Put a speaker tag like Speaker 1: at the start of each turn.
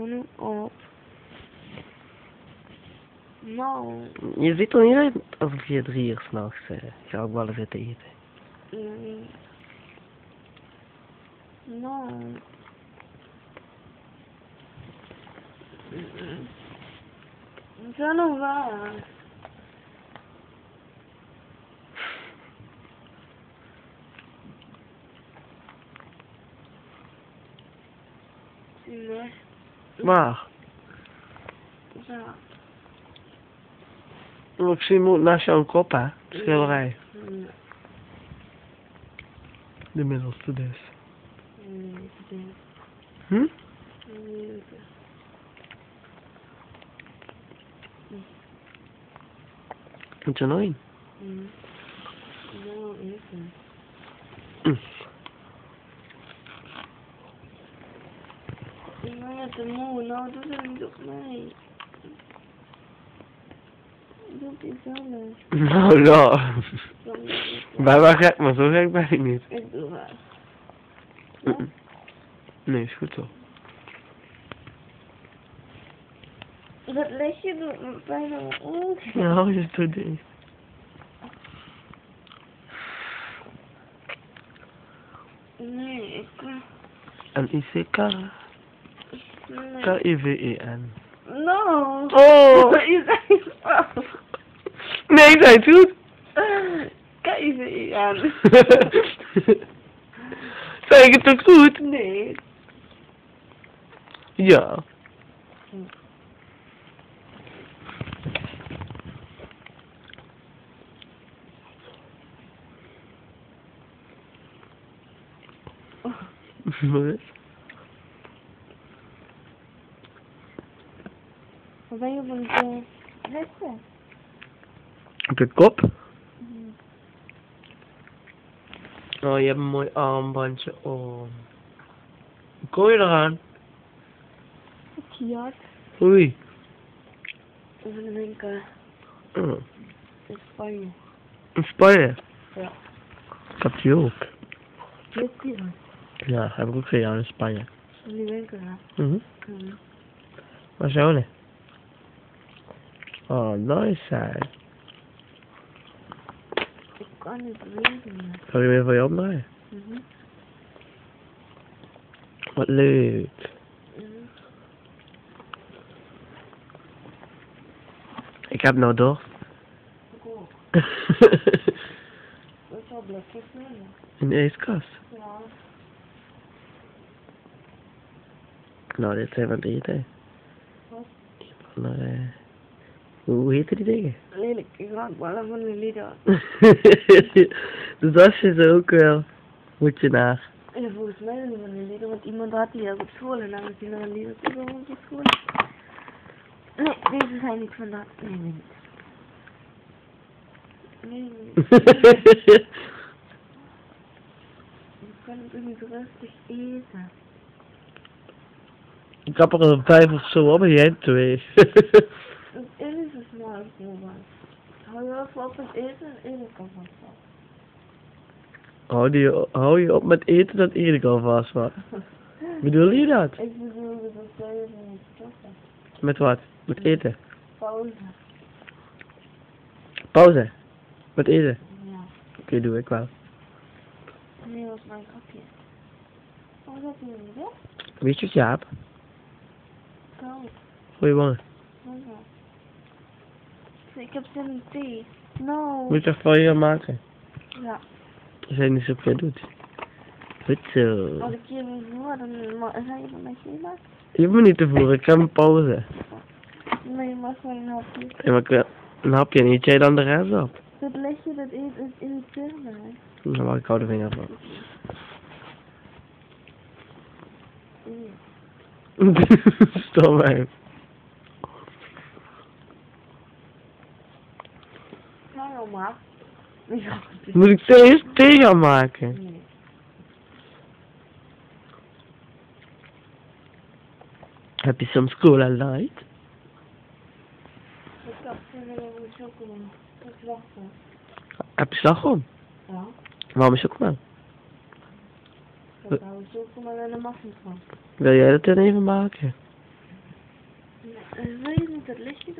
Speaker 1: nu op. Nou.
Speaker 2: Je ziet er niet uit alsof je 3 uur 's nachts gehaktballen zit te eten.
Speaker 1: Nee. Nou. Zo nog waar. Nee.
Speaker 2: Waar?
Speaker 1: Zo.
Speaker 2: Ik zie hem naast jouw kop, hè? De schilderij.
Speaker 1: Nee.
Speaker 2: De middelste dus.
Speaker 1: Nee.
Speaker 2: Hm?
Speaker 1: Nee.
Speaker 2: Moet je nog in?
Speaker 1: Nou, even. Ik ben net te moe, nou doe dat niet op mij. Doe het zelf.
Speaker 2: Nou, nou. Bij waar gek, maar zo gek ben ik niet.
Speaker 1: Ik doe het. Ja?
Speaker 2: Nee, is goed zo.
Speaker 1: Dat lesje doet me bijna mijn ogen.
Speaker 2: Nou, je doet dit.
Speaker 1: Nee, ik kan...
Speaker 2: N-I-C-K.
Speaker 1: Nee.
Speaker 2: K-I-V-E-N.
Speaker 1: No.
Speaker 2: Oh!
Speaker 1: Je zei het fout.
Speaker 2: Nee, ik zei het goed.
Speaker 1: K-I-V-E-N.
Speaker 2: Zei ik het ook goed?
Speaker 1: Nee.
Speaker 2: Ja. Wat is?
Speaker 1: Wat ben je op een wedstrijd?
Speaker 2: Op de kop? Oh, je hebt een mooi armbandje om. Hoe kom je eraan?
Speaker 1: Ja.
Speaker 2: Oei.
Speaker 1: Dat is een winkel
Speaker 2: Oh.
Speaker 1: in Spanje.
Speaker 2: In Spanje?
Speaker 1: Ja.
Speaker 2: Ik heb die ook.
Speaker 1: Dit hier.
Speaker 2: Ja, heb ik ook gedaan in Spanje.
Speaker 1: In die winkel, hè.
Speaker 2: Waar zo, nee? Oh, nice, hè.
Speaker 1: Ik kan niet bewegen meer.
Speaker 2: Zal je weer voor je opdraaien? Wat leuk. Ik heb nou door.
Speaker 1: Ik ook. Dat is wel blikjes nemen.
Speaker 2: In de ijskast.
Speaker 1: Ja.
Speaker 2: Nou, dit zijn van het eten.
Speaker 1: Wat?
Speaker 2: Maar, hoe heette die dingen?
Speaker 1: Lelijk, ik raak ballen van de lieden.
Speaker 2: Dus als je ze ook wel, moet je naar.
Speaker 1: Ja, volgens mij zijn het van de lieden, want iemand had die ook op school en dan was die naar een lieden toe gewoon op school. Nee, deze zijn niet van dat. Nee, nee. Nee, nee. Ik kan het ook niet rustig eten.
Speaker 2: Ik heb er een 5 of zo op en jij 2.
Speaker 1: Het is een smaak, man. Hou je even op met eten en eet ik alvast wel.
Speaker 2: Hou je op met eten, dat eet ik alvast wat. Bedoel je dat?
Speaker 1: Ik bedoel dat jij je niet stoppen.
Speaker 2: Met wat? Met eten?
Speaker 1: Pauze.
Speaker 2: Pauze? Met eten?
Speaker 1: Ja.
Speaker 2: Oké, doe ik wel.
Speaker 1: Nee, dat was mijn grapje. Wat heb je niet, hè?
Speaker 2: Weet je wat je hebt?
Speaker 1: Koud.
Speaker 2: Goeie wangen.
Speaker 1: Ik heb zin in thee. No.
Speaker 2: Moet je echt van je maken?
Speaker 1: Ja.
Speaker 2: Als jij niet zoveel doet. Goed zo.
Speaker 1: Als ik hier niet voer, dan ga je van mij geen maken.
Speaker 2: Je hoeft me niet te voeren, ik heb een pauze.
Speaker 1: Nee, je mag gewoon een hapje.
Speaker 2: Ja, maar een hapje en eet jij dan de rest op?
Speaker 1: Dat lesje, dat eet is irriteert mij.
Speaker 2: Dan mag ik hou de vinger van. Stom mij.
Speaker 1: Ja, nou maar. Ja.
Speaker 2: Moet ik steeds thee gaan maken?
Speaker 1: Nee.
Speaker 2: Heb je soms cola light?
Speaker 1: Ik heb zin in een chocolade. Dat is wachten.
Speaker 2: Heb je slagroom?
Speaker 1: Ja.
Speaker 2: Waarom chocola?
Speaker 1: Ik hou chocolade en een muffin van.
Speaker 2: Wil jij dat dan even maken?
Speaker 1: Wil je niet dat lichtje